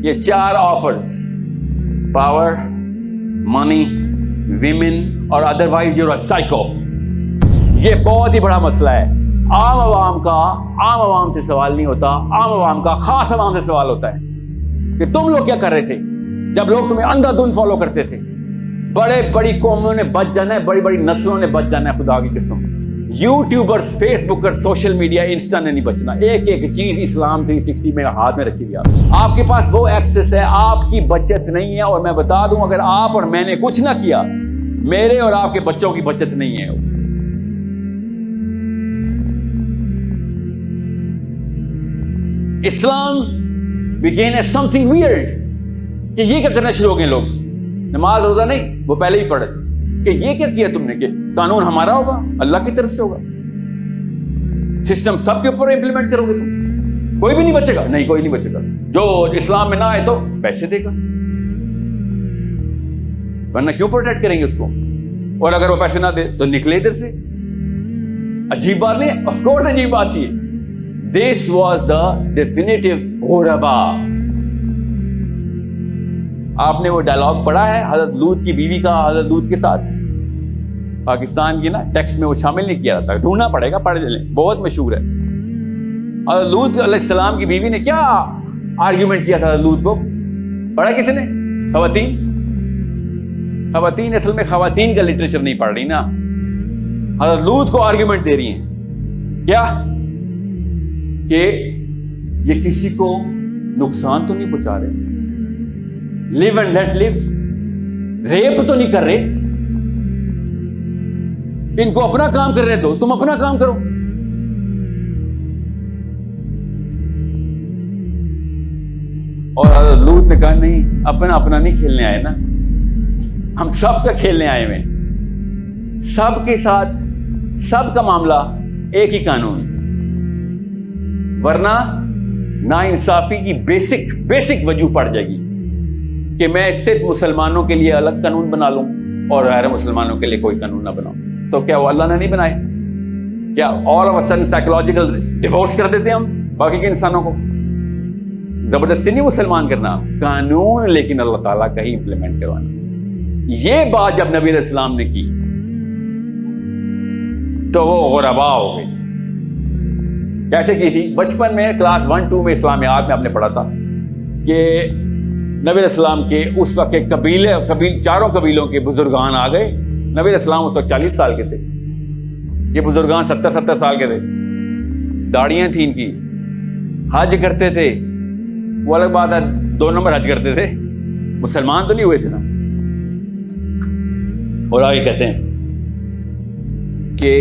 یہ 4 offers, power, منی، women اور otherwise your psycho, یہ بہت ہی بڑا مسئلہ ہے۔ عام عوام سے سوال نہیں ہوتا، عام عوام کا خاص عوام سے سوال ہوتا ہے کہ تم لوگ کیا کر رہے تھے جب لوگ تمہیں اندھا دھند فالو کرتے تھے۔ بڑی قوموں نے بچ جانا ہے، بڑی نسلوں نے بچ جانا ہے، خدا کی قسم۔ یوٹیوبرز، فیس بکر، سوشل میڈیا، انسٹا نے نہیں بچنا۔ ایک چیز اسلام 360 میں ہاتھ میں رکھی گیا، آپ کے پاس وہ ایکسس ہے، آپ کی بچت نہیں ہے۔ اور میں بتا دوں، اگر آپ اور میں نے کچھ نہ کیا، میرے اور آپ کے بچوں کی بچت نہیں ہے۔ اسلام began as something weird کہ یہ کیا کرنا شروع ہو گئے لوگ، نماز روزہ نہیں، وہ پہلے ہی پڑھے کہ یہ کیا کیا تم نے، کہ قانون ہمارا ہوگا، اللہ کی طرف سے ہوگا، سسٹم سب کے اوپر امپلیمنٹ کرو گے تم، کوئی بھی نہیں بچے گا، نہیں کوئی نہیں بچے گا، جو اسلام میں نہ آئے تو پیسے دے گا، ورنہ کیوں پروٹیکٹ کریں گے اس کو، اور اگر وہ پیسے نہ دے تو نکلے ادھر سے۔ عجیب بات نہیں، آف کورس عجیب بات تھی۔ This was the definitive غربا۔ آپ نے وہ ڈائلاگ پڑھا ہے حضرت لوط کی بیوی کا، حضرت لوط کے ساتھ، پاکستان کی نا ٹیکسٹ میں وہ شامل نہیں کیا جاتا، ڈھونڈنا پڑے گا، پڑھ لیں، بہت مشہور ہے۔ حضرت لوط علیہ السلام کی بیوی نے کیا آرگیومنٹ کیا تھا حضرت لوط کو، پڑھا کسی نے؟ خواتین اصل میں خواتین کا لٹریچر نہیں پڑھ رہی نا، حضرت لوط کو آرگیومنٹ دے رہی ہیں کیا کہ یہ کسی کو نقصان تو نہیں پہنچا رہے، لیو اینڈ لیٹ لیو، ریپ تو نہیں کر رہے، ان کو اپنا کام کر رہے دو، تم اپنا کام کرو۔ اور حضرت لوط نے کہا نہیں، اپنا نہیں کھیلنے آئے نا، ہم سب کا کھیلنے آئے ہوئے، سب کے ساتھ سب کا معاملہ ایک ہی قانون، ورنہ نا انصافی کی بیسک وجہ پڑ جائے گی کہ میں صرف مسلمانوں کے لیے الگ قانون بنا لوں اور غیر مسلمانوں کے لیے کوئی قانون نہ بناؤں۔ تو کیا وہ اللہ نے نہیں بنائے؟ کیا all of a sudden psychological divorce کر دیتے ہیں ہم باقی کے انسانوں کو؟ زبردستی نہیں مسلمان کرنا، قانون لیکن اللہ تعالیٰ کا ہی امپلیمنٹ کروانا۔ یہ بات جب نبی علیہ السلام نے کی تو وہ غربا ہو گئی۔ کیسے کی تھی؟ بچپن میں کلاس 1-2 میں اسلامیات میں آپ نے پڑھا تھا کہ نبی علیہ السلام کے اس وقت کے چاروں قبیلوں کے بزرگان آ گئے۔ نبی علیہ السلام اس وقت 40 سال کے تھے، یہ بزرگان 70 سال کے تھے، داڑیاں تھیں ان کی، حج کرتے تھے، وہ الگ بات ہے 2 نمبر حج کرتے تھے، مسلمان تو نہیں ہوئے تھے نا۔ اور آگے کہتے ہیں کہ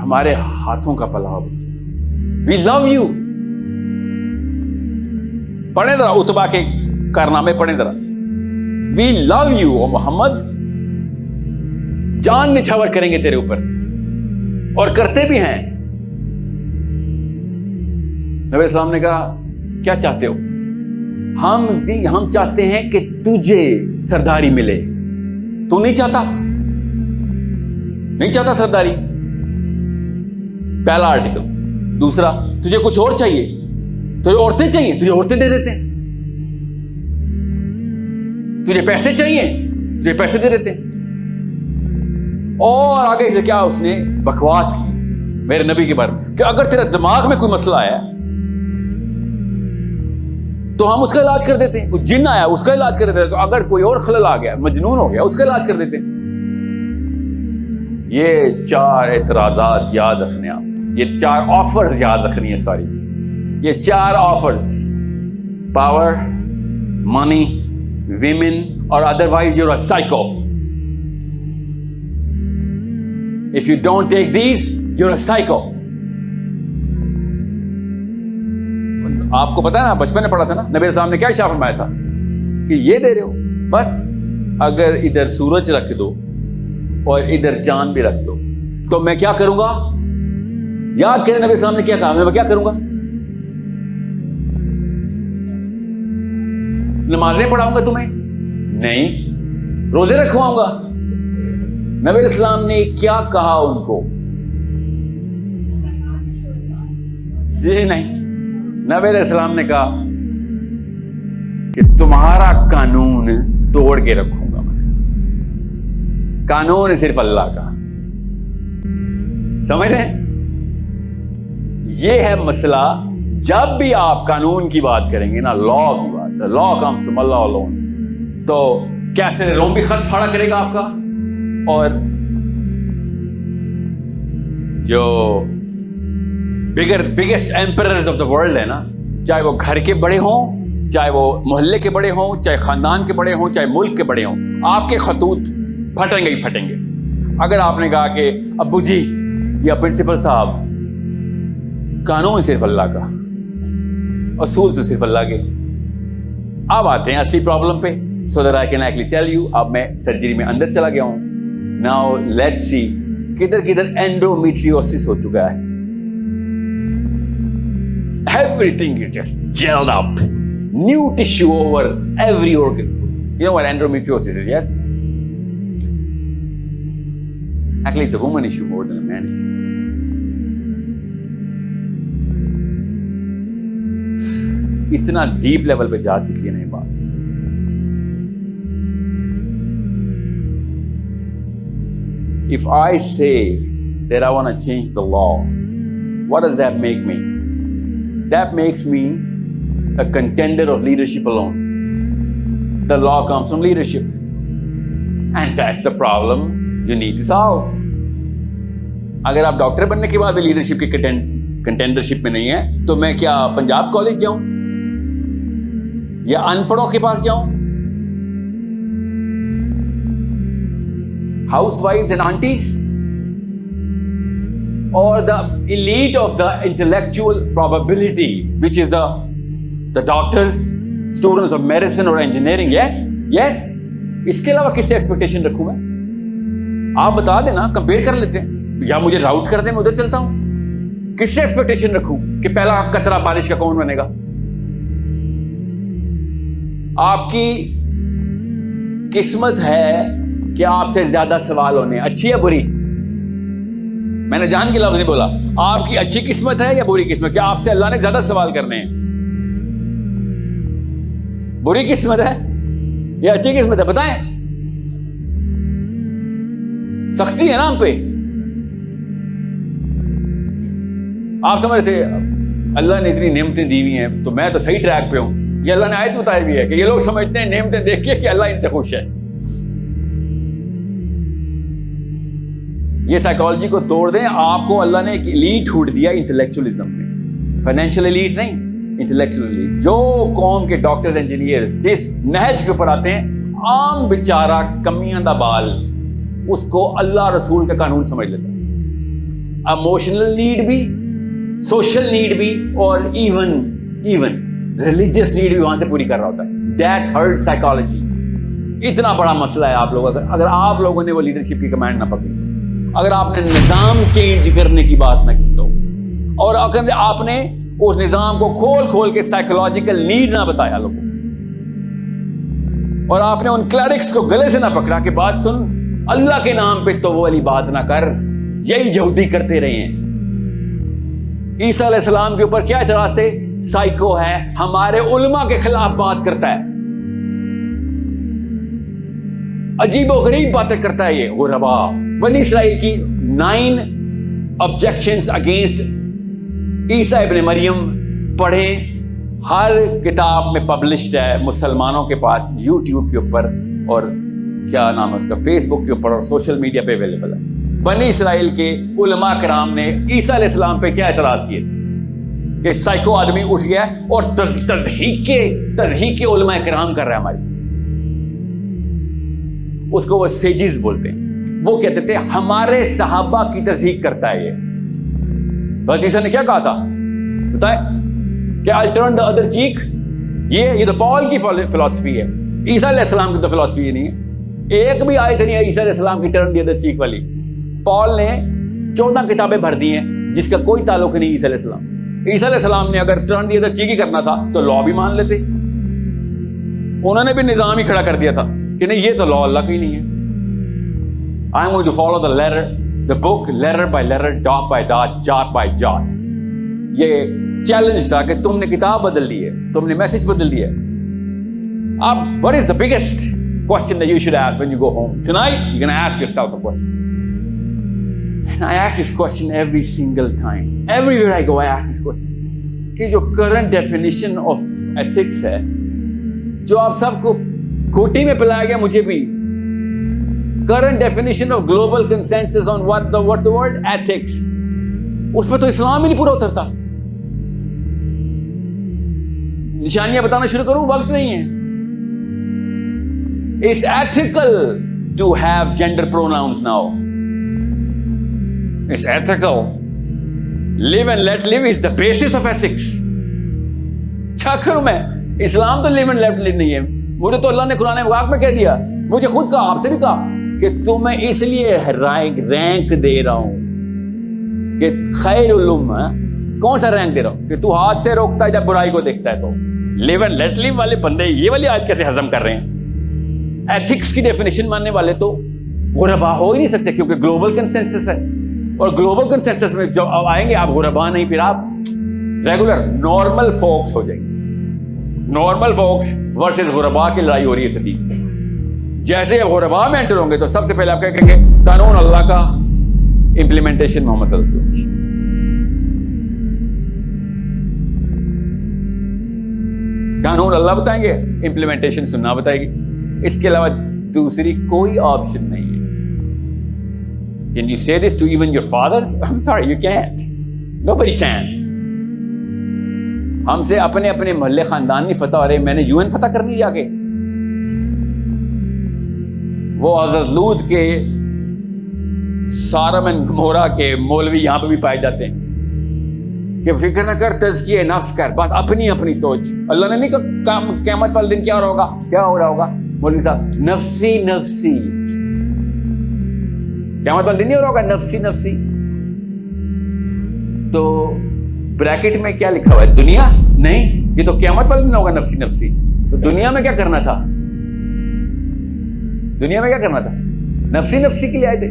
ہمارے ہاتھوں کا پلاؤ بچے، We love you۔ پڑھیں ذرا اتبا کے کارنامے، پڑھیں ذرا، We love you او محمد، جان نچھاور کریں گے تیرے اوپر، اور کرتے بھی ہیں۔ نبی السلام نے کہا کیا چاہتے ہو؟ ہم چاہتے ہیں کہ تجھے سرداری ملے، تو نہیں چاہتا سرداری، پہلا آرٹیکل۔ دوسرا، تجھے کچھ اور چاہیے، تجھے عورتیں چاہیے، تجھے عورتیں دے دیتے ہیں، تجھے پیسے چاہیے، تجھے پیسے دے دیتے ہیں۔ اور آگے سے کیا اس نے بکواس کی میرے نبی کے بارے میں کہ اگر تیرا دماغ میں کوئی مسئلہ آیا تو ہم اس کا علاج کر دیتے ہیں، کوئی جن آیا اس کا علاج کر دیتے ہیں، تو اگر کوئی اور خلل آ گیا، مجنون ہو گیا، اس کا علاج کر دیتے ہیں۔ یہ 4 اعتراضات یاد رکھنے، آپ یہ 4 آفرز یاد رکھنی ہے، سوری یہ 4 آفرز، پاور، منی، ویمن اور otherwise your psycho. If you don't take these, you're a psycho۔ آپ کو پتا ہے نا، بچپن میں پڑھا تھا نا، نبی صاحب نے کیا ارشاد فرمایا تھا کہ یہ دے رہے ہو، بس اگر ادھر سورج رکھ دو اور ادھر چاند بھی رکھ دو تو میں کیا کروں گا؟ یاد کریں نبی صاحب نے کیا کہا، میں کیا کروں گا؟ نمازیں پڑھاؤں گا تمہیں؟ نہیں۔ روزے رکھواؤں گا؟ نبی اسلام نے کیا کہا ان کو؟ جی نہیں، نبی علیہ السلام نے کہا کہ تمہارا قانون توڑ کے رکھوں گا میں. قانون صرف اللہ کا. سمجھ رہے ہیں؟ یہ ہے مسئلہ. جب بھی آپ قانون کی بات کریں گے نا, لا کی بات, لا کمز فرام اللہ الون, تو کیسے روم بھی خط پھاڑا کرے گا آپ کا. اور جو بگیسٹ ایمپررز آف دا ورلڈ ہے نا, چاہے وہ گھر کے بڑے ہوں, چاہے وہ محلے کے بڑے ہوں, چاہے خاندان کے بڑے ہوں, چاہے ملک کے بڑے ہوں, آپ کے خطوط پھٹیں گے ہی پھٹیں گے. اگر آپ نے کہا کہ ابو جی یا پرنسپل صاحب, قانون صرف اللہ کا, اصول سے صرف اللہ کے. اب آتے ہیں اصلی پرابلم پہ. so that I can actually tell you. اب میں سرجری میں اندر چلا گیا ہوں. now let's see کدھر کدھر endometriosis ہو چکا ہے. everything is just gelled up, new tissue over every organ. You know what endometriosis is? Yes, actually it's a woman issue more than a man issue. اتنا deep level پہ جا چکی ہے نا یہ بات. If I say that I want to change the law, what does that make me? That makes me a contender of leadership alone. The law comes from leadership. And that's the problem you need to solve. اگر آپ doctor بننے کے بعد بھی leadership کی کنٹینڈرشپ میں نہیں ہے, تو میں کیا پنجاب کالج جاؤں یا ان پڑھوں کے پاس جاؤں؟ housewives and aunties, or the elite of the intellectual probability, which is the doctors, students of medicine or engineering. Yes. اس کے علاوہ کس سے ایکسپیکٹیشن رکھوں میں؟ آپ بتا دیں نا, کمپیئر کر لیتے ہیں, یا مجھے راؤٹ کر دیں, میں ادھر چلتا ہوں. کس سے ایکسپیکٹیشن رکھوں کہ پہلا قطرہ بارش کا کون بنے گا؟ آپ کی قسمت ہے کہ آپ سے زیادہ سوال ہونے. اچھی ہے بری؟ میں نے جان کے لفظ نہیں بولا. آپ کی اچھی قسمت ہے یا بری قسمت؟ کیا آپ سے اللہ نے زیادہ سوال کرنے ہیں؟ بری قسمت ہے یا اچھی قسمت ہے؟ بتائیں. سختی ہے نا ہم پہ. آپ سمجھ رہے تھے اللہ نے اتنی نعمتیں دی ہوئی ہیں تو میں تو صحیح ٹریک پہ ہوں. یہ اللہ نے آیت بتائی ہوئی ہے کہ یہ لوگ سمجھتے ہیں نعمتیں دیکھ کے کہ اللہ ان سے خوش ہے. یہ سائیکالوجی کو توڑ دیں. آپ کو اللہ نے ایک ایلیٹ چھوٹ دیا انٹلیکچولیزم میں. فائنینشیل ایلیٹ نہیں, انٹلیکچوئل ایلیٹ. جو قوم کے ڈاکٹر انجینئرز جس نہج کے اوپر آتے ہیں, عام بیچارہ کمیاں دا بال اس کو اللہ رسول کا قانون سمجھ لیتا ہے. ایموشنل نیڈ بھی, سوشل نیڈ بھی, اور ایون ریلیجیس نیڈ بھی وہاں سے پوری کر رہا ہوتا ہے. That's heard psychology. اتنا بڑا مسئلہ ہے. آپ لوگ اگر آپ لوگوں نے وہ لیڈرشپ کی کمانڈ نہ پکڑی, اگر آپ نے نظام چینج کرنے کی بات نہ کی تو, اور اگر آپ نے اس نظام کو کھول کے سائیکولوجیکل نیڈ نہ بتایا لوگوں, اور آپ نے ان کلرکس کو گلے سے نہ پکڑا کہ بات سن, اللہ کے نام پہ تو وہ والی بات نہ کر, یہی یہودی کرتے رہے ہیں. عیسیٰ علیہ السلام کے اوپر کیا اعتراض تھے؟ سائیکو ہے, ہمارے علماء کے خلاف بات کرتا ہے, عجیب و غریب باتیں کرتا ہے. یہ غربا. بنی اسرائیل کی 9 objections against عیسیٰ ابن مریم پڑھیں, ہر کتاب میں پبلشڈ ہے مسلمانوں کے پاس, یوٹیوب کے اوپر اور کیا نام ہے اس کا, فیس بک کے اوپر اور سوشل میڈیا پہ اویلیبل ہے. بنی اسرائیل کے علماء کرام نے عیسیٰ علیہ السلام پہ کیا اعتراض کیے کہ سائیکو آدمی اٹھ گیا اور تضحیق علماء کرام کر رہا ہے ہماری. اس کو وہ سیجز بولتے ہیں. وہ کہتے تھے ہمارے صحابہ کی تضحیق کرتا ہے یہ. بس عیسیٰ نے کیا کہا تھا بتائیں کہ I'll turn the other cheek. یہ تو پال کی فلسفی ہے, عیسیٰ علیہ السلام کی تو فلسفی نہیں ہے. ایک بھی آیت نہیں ہے عیسیٰ علیہ السلام کی ٹرن دی ادر چیک والی. پال نے 14 کتابیں بھر دی ہیں جس کا کوئی تعلق نہیں عیسیٰ علیہ السلام سے. عیسیٰ علیہ السلام نے اگر ٹرن دی ادر چیک ہی کرنا تھا تو لا بھی مان لیتے. انہوں نے بھی نظام ہی کھڑا کر دیا تھا کہ نہیں, یہ تو لا اللہ کا ہی نہیں ہے. I'm going to follow the letter, the book, letter by letter, dot by dot, jot by jot. یہ چیلنج تھا کہ تم نے کتاب بدل دی ہے, تم نے میسج بدل دیا ہے. What is the biggest question that you should ask when you go home? Tonight, you're going to ask yourself a question. And I ask this question every single time. Everywhere I go, I ask this question. کہ جو current definition of ethics ہے, جو آپ سب کو کھوٹی میں پلایا گیا, مجھے بھی, current definition of global consensus on what's the word? Ethics. اس پہ تو اسلام ہی نہیں پورا اترتا. نشانیاں بتانا شروع کروں, وقت نہیں ہے. It's ethical to have gender pronouns now. It's ethical. Live and let live is the basis of ethics. کیا کروں میں؟ اسلام تو live and let live نہیں ہے. مجھے تو اللہ نے قرآن پاک میں کہہ دیا, مجھے خود کہا, آپ سے بھی کہا کہ تمہیں اس لیے رینک دے رہا ہوں کہ خیر الامہ. کون سا رینک دے رہا ہوں؟ کہ تو ہاتھ سے روکتا ہے جب برائی کو دیکھتا ہے. تو live and let live والے بندے یہ والی آیت کیسے ہضم کر رہے ہیں؟ ایتھکس کی ڈیفینیشن ماننے والے تو غربا ہو ہی نہیں سکتے, کیونکہ گلوبل کنسنسس ہے, اور گلوبل کنسنسس میں جب آئیں گے آپ غربا نہیں, پھر آپ ریگولر نارمل فوکس ہو جائیں گے. نارمل فوکس ورسز غربا کی لڑائی ہو رہی ہے اس حدیث میں. جیسے آپ غربا میں انٹر ہوں گے تو سب سے پہلے آپ کہیں گے قانون اللہ کا, امپلیمنٹیشن محمد صلی اللہ علیہ وسلم. قانون اللہ بتائیں گے, امپلیمنٹیشن سننا بتائے گی. اس کے علاوہ دوسری کوئی آپشن نہیں ہے. Can you say this to even your fathers? I'm sorry, you can't. Nobody can. ہم سے اپنے اپنے محلے خاندان نہیں فتح ہو رہے, میں نے UN فتح کرنی جا کے. وہ حضرت لوط کے, سارم اینڈ گمورہ کے مولوی یہاں پہ بھی پائے جاتے ہیں کہ فکر نہ کر, تزکیہ نفس کر, بس اپنی اپنی سوچ. اللہ نے نہیں کہا قیامت والے دن کیا ہوگا, کیا ہو رہا ہوگا مولوی صاحب, نفسی نفسی. قیامت والے دن نہیں ہو رہا ہوگا نفسی نفسی. تو بریکٹ میں کیا لکھا ہوا ہے؟ دنیا نہیں, یہ تو قیامت والے دن ہوگا نفسی نفسی. تو دنیا میں کیا کرنا تھا؟ دنیا میں کیا کرنا تھا؟ نفسی نفسی کے لیے آئے تھے.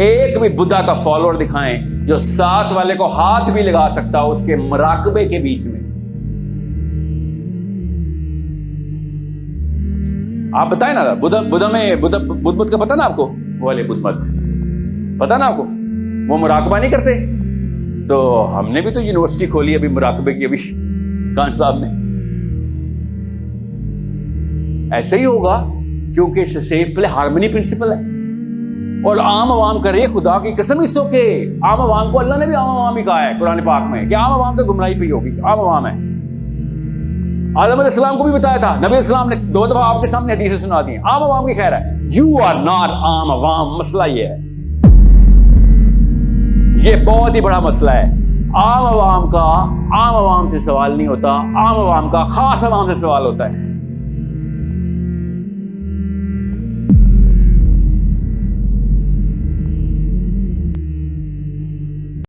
ایک بھی بدھا کا فالوور دکھائیں جو ساتھ والے کو ہاتھ بھی لگا سکتا ہو اس کے مراقبے کے بیچ میں. آپ بتائیں نا, بدھا میں بدھ مت کا پتا نا آپ کو, وہ والے بدھ مت پتا نا آپ کو, وہ مراقبہ نہیں کرتے. تو ہم نے بھی تو یونیورسٹی کھولی ابھی مراقبے کی, ابھی خان صاحب نے. ایسے ہی ہوگا کیونکہ اس سے پہلے ہارمنی پرنسپل ہے, اور عام عوام کرے, خدا کی قسم اس کے عام عوام کو اللہ نے بھی عام عوام ہی کہا ہے قرآن پاک میں کہ عام عوام تو گمراہی پہ ہوگی, عام عوام ہے. آدم علیہ السلام کو بھی بتایا تھا, نبی السلام نے 2 دفعہ آپ کے سامنے حدیثیں سنا دی ہیں. عام عوام کی خیر ہے, یو آر ناٹ عام عوام. مسئلہ یہ ہے, یہ بہت ہی بڑا مسئلہ ہے. عام عوام کا عام عوام سے سوال نہیں ہوتا, عام عوام کا خاص عوام سے سوال ہوتا ہے.